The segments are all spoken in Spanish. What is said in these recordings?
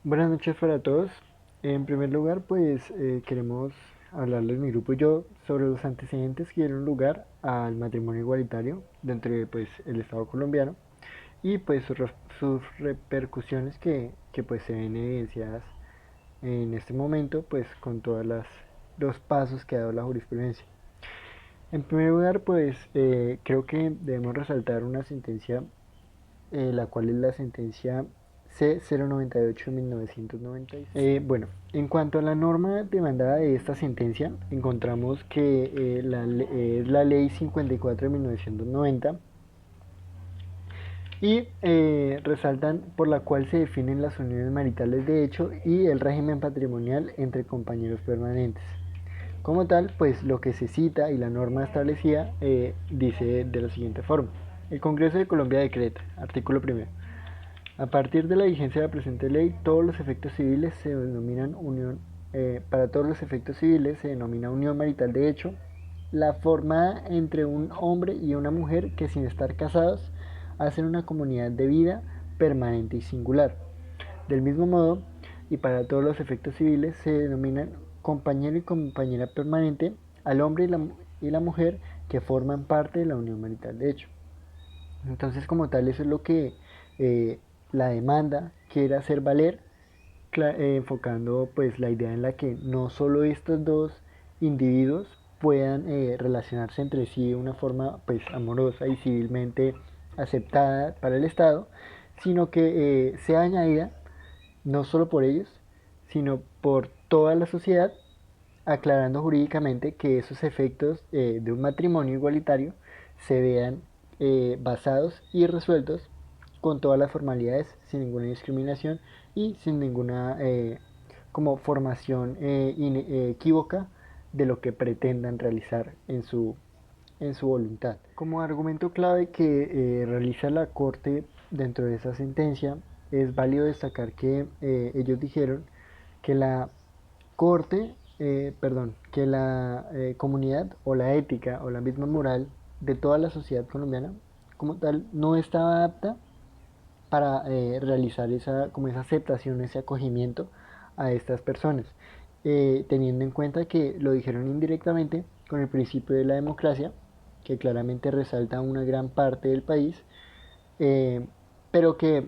Buenas noches para todos. En primer lugar, pues queremos hablarles mi grupo y yo sobre los antecedentes que dieron lugar al matrimonio igualitario dentro de pues el Estado colombiano y pues sus repercusiones que pues se ven evidenciadas en este momento pues con todas las los pasos que ha dado la jurisprudencia. En primer lugar, pues creo que debemos resaltar una sentencia, la cual es la sentencia C098 de 1996. Bueno, en cuanto a la norma demandada de esta sentencia, encontramos que es la ley 54 de 1990 y resaltan por la cual se definen las uniones maritales de hecho y el régimen patrimonial entre compañeros permanentes. Como tal, pues lo que se cita y la norma establecida dice de la siguiente forma. El Congreso de Colombia decreta, artículo primero. A partir de la vigencia de la presente ley, todos los efectos civiles se denominan unión, para todos los efectos civiles se denomina unión marital de hecho, la formada entre un hombre y una mujer que sin estar casados hacen una comunidad de vida permanente y singular. Del mismo modo, y para todos los efectos civiles se denominan compañero y compañera permanente al hombre y la mujer que forman parte de la unión marital de hecho. Entonces, como tal, eso es lo que eh, la demanda quiere hacer valer, enfocando pues la idea en la que no solo estos dos individuos puedan relacionarse entre sí de una forma pues amorosa y civilmente aceptada para el Estado, sino que sea añadida no solo por ellos, sino por toda la sociedad, aclarando jurídicamente que esos efectos de un matrimonio igualitario se vean basados y resueltos con todas las formalidades, sin ninguna discriminación y sin ninguna como formación equívoca de lo que pretendan realizar en su voluntad. Como argumento clave que realiza la Corte dentro de esa sentencia, es válido destacar que ellos dijeron que la Corte, que la comunidad o la ética o la misma moral de toda la sociedad colombiana como tal no estaba apta para realizar como esa aceptación, ese acogimiento a estas personas, teniendo en cuenta que lo dijeron indirectamente con el principio de la democracia, que claramente resalta una gran parte del país, eh, pero que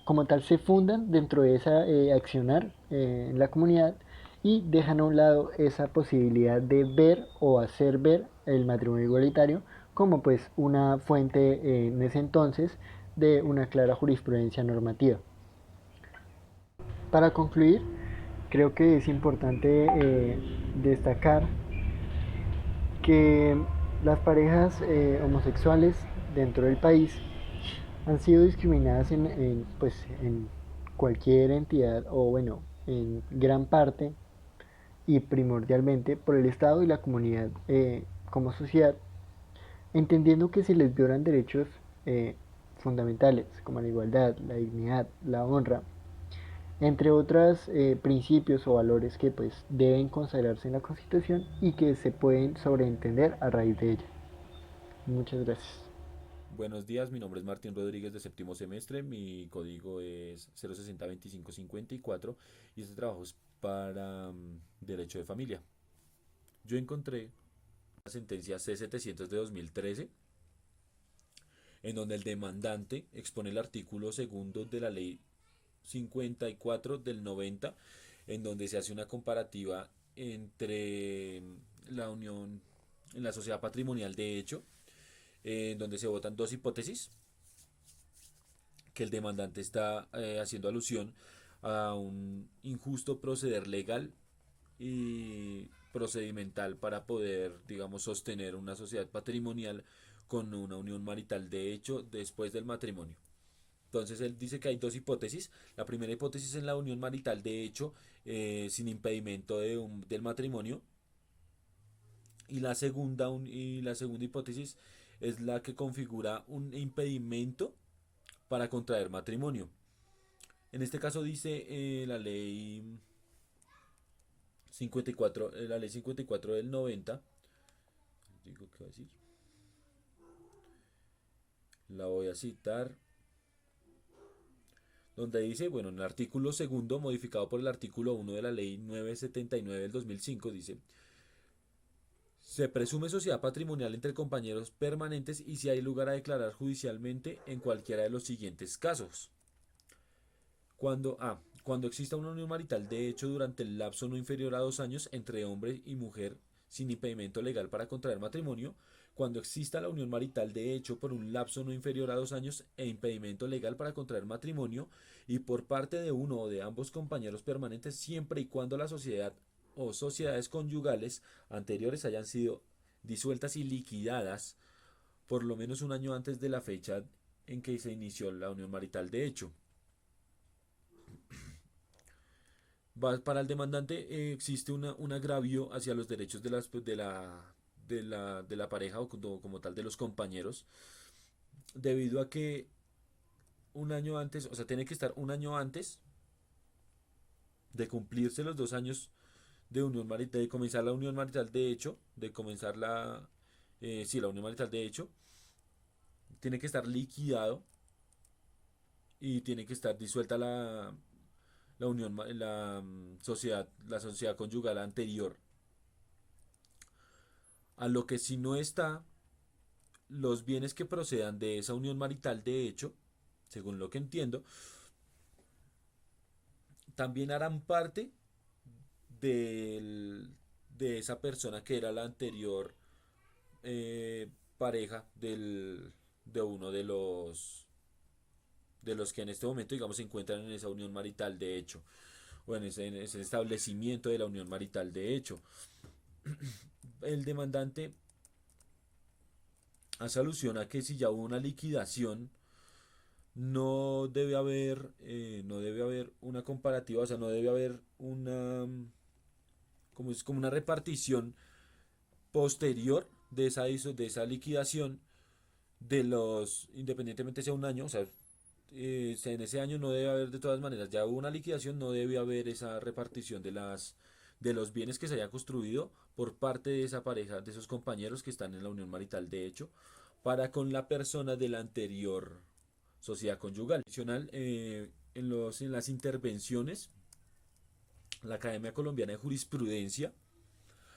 como tal se fundan dentro de esa accionar en la comunidad y dejan a un lado esa posibilidad de ver o hacer ver el matrimonio igualitario como pues una fuente en ese entonces de una clara jurisprudencia normativa. Para concluir, creo que es importante destacar que las parejas homosexuales dentro del país han sido discriminadas pues, en cualquier entidad o bueno, en gran parte y primordialmente por el Estado y la comunidad como sociedad, entendiendo que se les violan derechos fundamentales como la igualdad, la dignidad, la honra, entre otros principios o valores que pues deben consagrarse en la Constitución y que se pueden sobreentender a raíz de ella. Muchas gracias. Buenos días, mi nombre es Martín Rodríguez de séptimo semestre, mi código es 0602554 y este trabajo es para Derecho de Familia. Yo encontré la sentencia C700 de 2013 en donde el demandante expone el artículo segundo de la ley 54 del 90 en donde se hace una comparativa entre la unión en la sociedad patrimonial de hecho, en donde se votan dos hipótesis que el demandante está haciendo alusión a un injusto proceder legal y procedimental para poder, digamos, sostener una sociedad patrimonial con una unión marital de hecho después del matrimonio. Entonces él dice que hay dos hipótesis. La primera hipótesis es la unión marital de hecho sin impedimento del matrimonio. Y la segunda hipótesis es la que configura un impedimento para contraer matrimonio. En este caso dice la ley 54 del 90, digo qué va a decir, la voy a citar. donde dice, bueno, en el artículo segundo, modificado por el artículo 1 de la ley 979 del 2005, dice, se presume sociedad patrimonial entre compañeros permanentes y si hay lugar a declarar judicialmente en cualquiera de los siguientes casos. Cuando exista una unión marital de hecho durante el lapso no inferior a 2 años entre hombre y mujer sin impedimento legal para contraer matrimonio, cuando exista la unión marital de hecho por un lapso no inferior a 2 años e impedimento legal para contraer matrimonio y por parte de uno o de ambos compañeros permanentes siempre y cuando la sociedad o sociedades conyugales anteriores hayan sido disueltas y liquidadas por lo menos un año antes de la fecha en que se inició la unión marital de hecho. Para el demandante existe un agravio hacia los derechos de la pareja o como tal de los compañeros, debido a que un año antes, o sea, tiene que estar un año antes de cumplirse los 2 años de unión marital, de comenzar la unión marital de hecho, de comenzar sí, la unión marital de hecho, tiene que estar liquidado y tiene que estar disuelta la unión, la sociedad conyugal anterior. A lo que si no está, los bienes que procedan de esa unión marital de hecho, según lo que entiendo, también harán parte del, de esa persona que era la anterior pareja de uno de los que en este momento, digamos, se encuentran en esa unión marital de hecho, o en ese establecimiento de la unión marital de hecho. El demandante hace alusión a que si ya hubo una liquidación, no debe haber una comparativa, o sea, no debe haber como una repartición posterior de esa liquidación independientemente sea un año, o sea, en ese año no debe haber de todas maneras, ya hubo una liquidación, no debe haber esa repartición de los bienes que se haya construido por parte de esa pareja, de esos compañeros que están en la unión marital de hecho, para con la persona de la anterior sociedad conyugal. Adicional, en las intervenciones, la Academia Colombiana de Jurisprudencia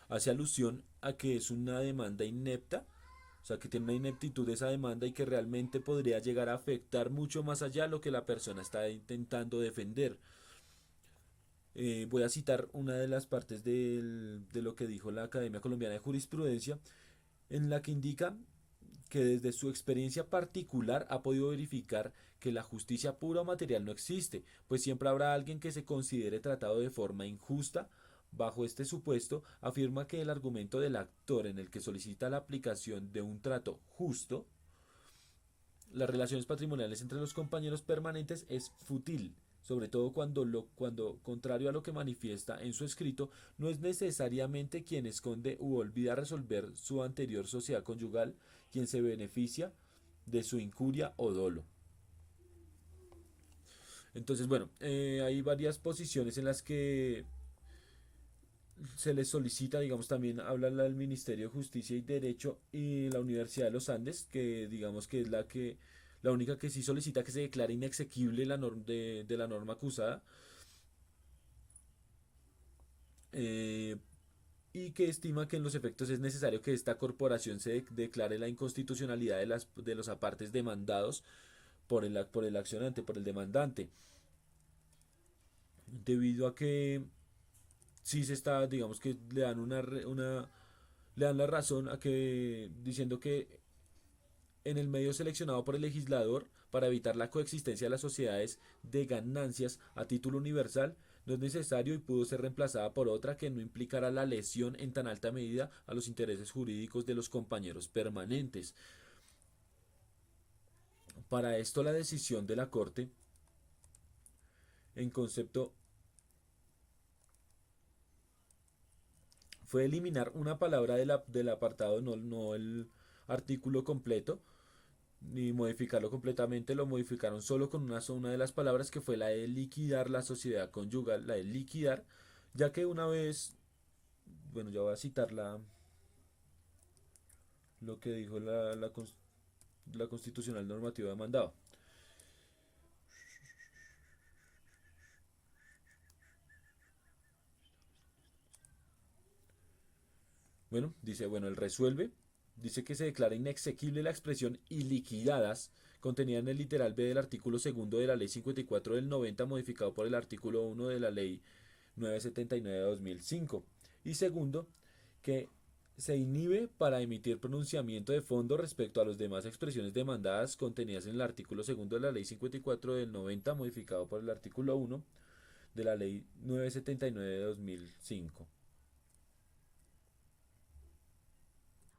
hace alusión a que es una demanda inepta, o sea, que tiene una ineptitud esa demanda y que realmente podría llegar a afectar mucho más allá de lo que la persona está intentando defender. Voy a citar una de las partes de lo que dijo la Academia Colombiana de Jurisprudencia, en la que indica que desde su experiencia particular ha podido verificar que la justicia pura o material no existe, pues siempre habrá alguien que se considere tratado de forma injusta. Bajo este supuesto, afirma que el argumento del actor en el que solicita la aplicación de un trato justo, las relaciones patrimoniales entre los compañeros permanentes es fútil, sobre todo cuando, contrario a lo que manifiesta en su escrito, no es necesariamente quien esconde u olvida resolver su anterior sociedad conyugal quien se beneficia de su incuria o dolo. Entonces, bueno, hay varias posiciones en las que se les solicita, digamos, también habla el Ministerio de Justicia y Derecho y la Universidad de los Andes, que digamos que es la única que sí solicita que se declare inexequible de la norma acusada, eh, y que estima que en los efectos es necesario que esta corporación se declare la inconstitucionalidad de los apartes demandados por el accionante, por el demandante, debido a que sí se está, digamos que le dan la razón a que diciendo que en el medio seleccionado por el legislador para evitar la coexistencia de las sociedades de ganancias a título universal no es necesario y pudo ser reemplazada por otra que no implicara la lesión en tan alta medida a los intereses jurídicos de los compañeros permanentes. Para esto la decisión de la Corte en concepto fue eliminar una palabra del apartado, no el artículo completo, ni modificarlo completamente, lo modificaron solo con una de las palabras que fue la de liquidar la sociedad conyugal, la de liquidar, ya que una vez, bueno, ya voy a citar lo que dijo la constitucional normativa demandada. Bueno, dice, bueno, él resuelve, dice que se declara inexequible la expresión y liquidadas contenida en el literal B del artículo segundo de la Ley 54 del 90, modificado por el artículo 1 de la Ley 979 de 2005. Y segundo, que se inhibe para emitir pronunciamiento de fondo respecto a las demás expresiones demandadas contenidas en el artículo segundo de la Ley 54 del 90, modificado por el artículo 1 de la Ley 979 de 2005.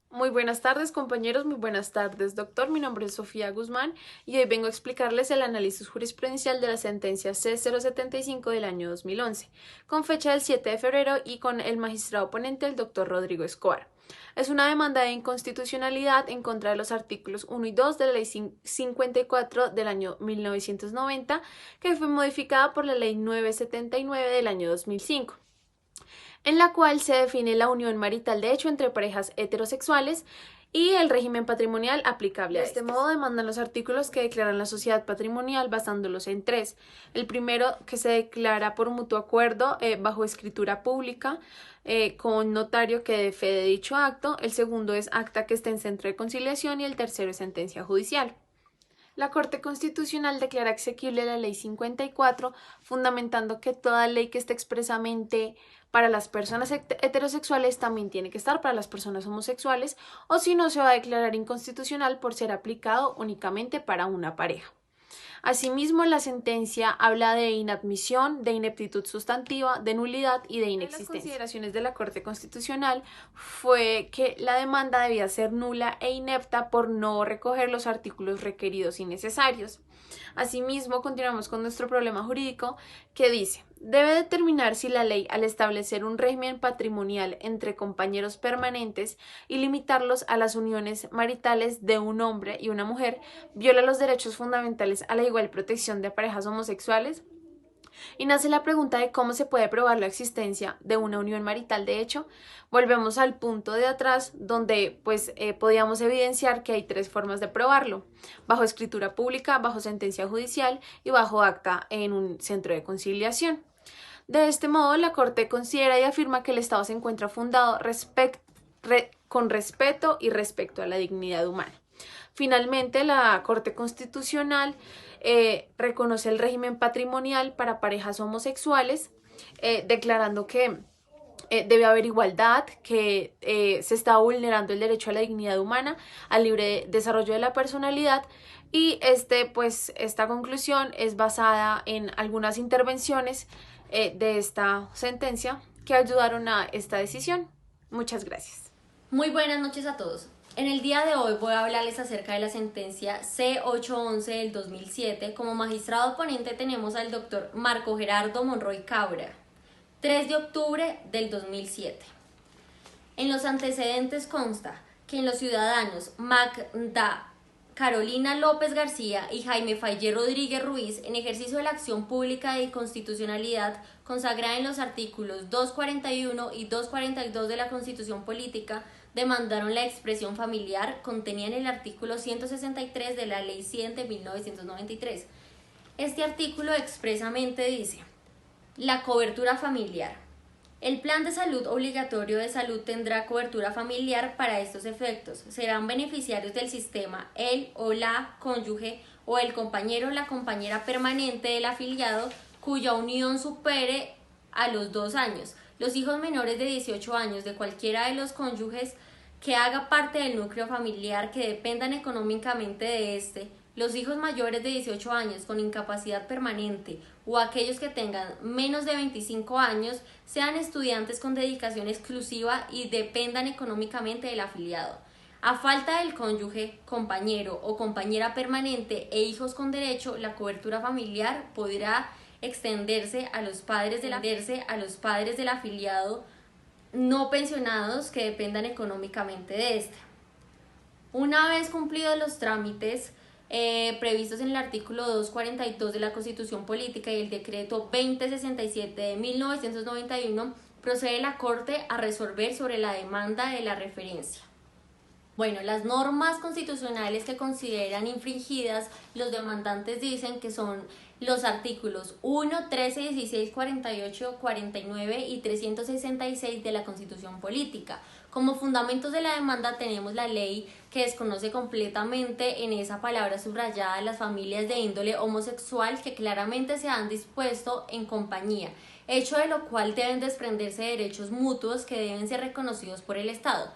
Muy buenas tardes, compañeros, muy buenas tardes, doctor. Mi nombre es Sofía Guzmán y hoy vengo a explicarles el análisis jurisprudencial de la sentencia C075 del año 2011, con fecha del 7 de febrero y con el magistrado ponente, el doctor Rodrigo Escobar. Es una demanda de inconstitucionalidad en contra de los artículos 1 y 2 de la Ley 54 del año 1990, que fue modificada por la Ley 979 del año 2005. En la cual se define la unión marital de hecho entre parejas heterosexuales y el régimen patrimonial aplicable a este modo demandan los artículos que declaran la sociedad patrimonial basándolos en tres. El primero, que se declara por mutuo acuerdo bajo escritura pública con notario que dé fe de dicho acto. El segundo es acta que esté en centro de conciliación y el tercero es sentencia judicial. La Corte Constitucional declara exequible la Ley 54, fundamentando que toda ley que esté expresamente para las personas heterosexuales también tiene que estar para las personas homosexuales, o si no se va a declarar inconstitucional por ser aplicado únicamente para una pareja. Asimismo, la sentencia habla de inadmisión, de ineptitud sustantiva, de nulidad y de inexistencia. Las consideraciones de la Corte Constitucional fue que la demanda debía ser nula e inepta por no recoger los artículos requeridos y necesarios. Asimismo, continuamos con nuestro problema jurídico que dice: debe determinar si la ley, al establecer un régimen patrimonial entre compañeros permanentes y limitarlos a las uniones maritales de un hombre y una mujer, viola los derechos fundamentales a la igual protección de parejas homosexuales. Y nace la pregunta de cómo se puede probar la existencia de una unión marital de hecho. Volvemos al punto de atrás donde podíamos evidenciar que hay tres formas de probarlo: bajo escritura pública, bajo sentencia judicial y bajo acta en un centro de conciliación. De este modo, la Corte considera y afirma que el Estado se encuentra fundado con respeto y respecto a la dignidad humana. Finalmente, la Corte Constitucional reconoce el régimen patrimonial para parejas homosexuales, declarando que debe haber igualdad, que se está vulnerando el derecho a la dignidad humana, al libre desarrollo de la personalidad, y esta conclusión es basada en algunas intervenciones de esta sentencia que ayudaron a esta decisión. Muchas gracias. Muy buenas noches a todos. En el día de hoy voy a hablarles acerca de la sentencia C811 del 2007. Como magistrado ponente tenemos al doctor Marco Gerardo Monroy Cabra, 3 de octubre del 2007. En los antecedentes consta que en los ciudadanos Magda Carolina López García y Jaime Fayé Rodríguez Ruiz, en ejercicio de la acción pública de constitucionalidad consagrada en los artículos 241 y 242 de la Constitución Política, demandaron la expresión familiar contenida en el artículo 163 de la Ley 100 de 1993. Este artículo expresamente dice: la cobertura familiar. El plan de salud obligatorio de salud tendrá cobertura familiar para estos efectos. Serán beneficiarios del sistema el o la cónyuge o el compañero o la compañera permanente del afiliado cuya unión supere a los 2 años. Los hijos menores de 18 años de cualquiera de los cónyuges que haga parte del núcleo familiar que dependan económicamente de este, los hijos mayores de 18 años con incapacidad permanente o aquellos que tengan menos de 25 años sean estudiantes con dedicación exclusiva y dependan económicamente del afiliado. A falta del cónyuge, compañero o compañera permanente e hijos con derecho, la cobertura familiar podrá extenderse a los padres del afiliado no pensionados que dependan económicamente de este. Una vez cumplidos los trámites previstos en el artículo 242 de la Constitución Política y el decreto 2067 de 1991, procede la Corte a resolver sobre la demanda de la referencia. Bueno, las normas constitucionales que consideran infringidas, los demandantes dicen que son los artículos 1, 13, 16, 48, 49 y 366 de la Constitución Política. Como fundamentos de la demanda tenemos la ley que desconoce completamente en esa palabra subrayada las familias de índole homosexual que claramente se han dispuesto en compañía, hecho de lo cual deben desprenderse derechos mutuos que deben ser reconocidos por el Estado.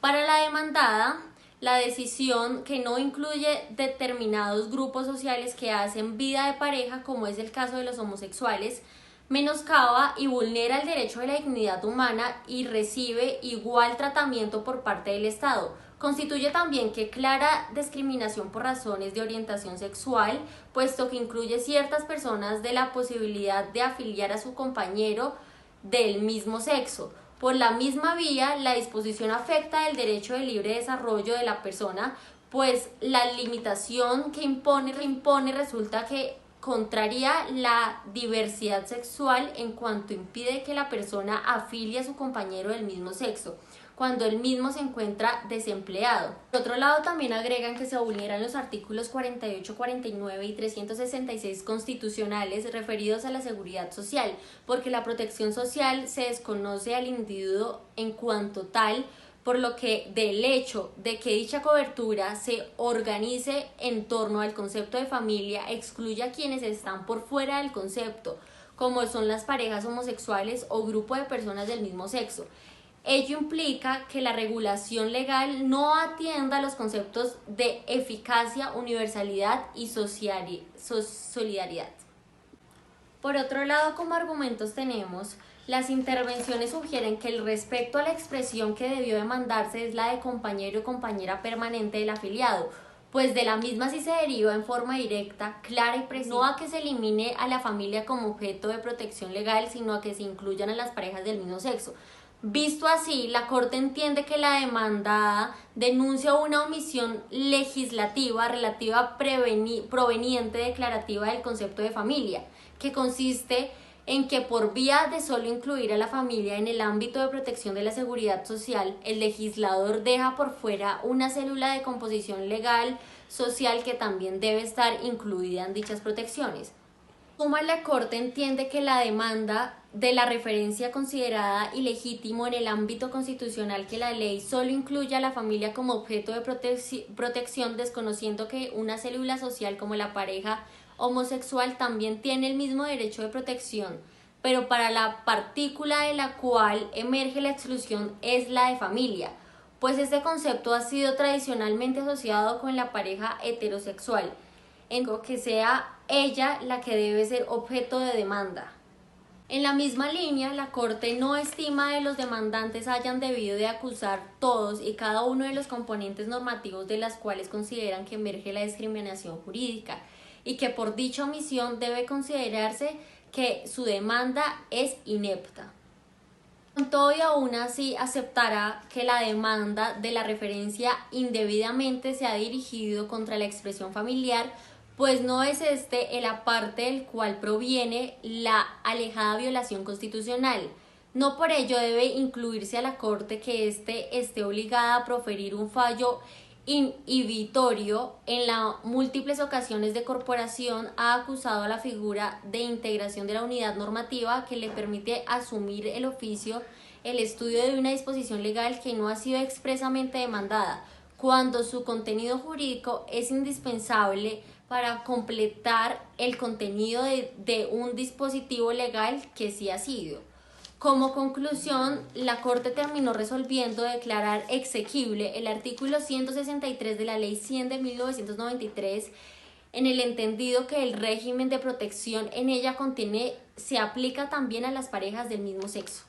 Para la demandada, la decisión que no incluye determinados grupos sociales que hacen vida de pareja, como es el caso de los homosexuales, menoscaba y vulnera el derecho de la dignidad humana y recibe igual tratamiento por parte del Estado. Constituye también que clara discriminación por razones de orientación sexual, puesto que incluye ciertas personas de la posibilidad de afiliar a su compañero del mismo sexo. Por la misma vía, la disposición afecta el derecho de libre desarrollo de la persona, pues la limitación que impone resulta que contraría la diversidad sexual en cuanto impide que la persona afilie a su compañero del mismo sexo, cuando el mismo se encuentra desempleado. Por otro lado, también agregan que se vulneran los artículos 48, 49 y 366 constitucionales referidos a la seguridad social, porque la protección social se desconoce al individuo en cuanto tal, por lo que del hecho de que dicha cobertura se organice en torno al concepto de familia excluye a quienes están por fuera del concepto, como son las parejas homosexuales o grupo de personas del mismo sexo. Ello implica que la regulación legal no atienda a los conceptos de eficacia, universalidad y solidaridad. Por otro lado, como argumentos tenemos, las intervenciones sugieren que el respecto a la expresión que debió demandarse es la de compañero o compañera permanente del afiliado, pues de la misma sí se deriva en forma directa, clara y precisa, no a que se elimine a la familia como objeto de protección legal, sino a que se incluyan a las parejas del mismo sexo. Visto así, la Corte entiende que la demandada denuncia una omisión legislativa relativa proveniente declarativa del concepto de familia, que consiste en que por vía de solo incluir a la familia en el ámbito de protección de la seguridad social, el legislador deja por fuera una célula de composición legal social que también debe estar incluida en dichas protecciones. Suma, la Corte entiende que la demanda de la referencia considerada ilegítimo en el ámbito constitucional que la ley solo incluye a la familia como objeto de protección, desconociendo que una célula social como la pareja homosexual también tiene el mismo derecho de protección, pero para la partícula de la cual emerge la exclusión es la de familia, pues este concepto ha sido tradicionalmente asociado con la pareja heterosexual, en que sea ella la que debe ser objeto de demanda. En la misma línea, la Corte no estima que los demandantes hayan debido de acusar todos y cada uno de los componentes normativos de las cuales consideran que emerge la discriminación jurídica y que por dicha omisión debe considerarse que su demanda es inepta. Con todo y aún así aceptará que la demanda de la referencia indebidamente se ha dirigido contra la expresión familiar, pues no es el aparte del cual proviene la alejada violación constitucional. No por ello debe incluirse a la Corte que esté obligada a proferir un fallo inhibitorio en las múltiples ocasiones de corporación ha acusado a la figura de integración de la unidad normativa que le permite asumir el oficio, el estudio de una disposición legal que no ha sido expresamente demandada, cuando su contenido jurídico es indispensable para completar el contenido de un dispositivo legal que sí ha sido. Como conclusión, la Corte terminó resolviendo declarar exequible el artículo 163 de la Ley 100 de 1993 en el entendido que el régimen de protección en ella contiene se aplica también a las parejas del mismo sexo.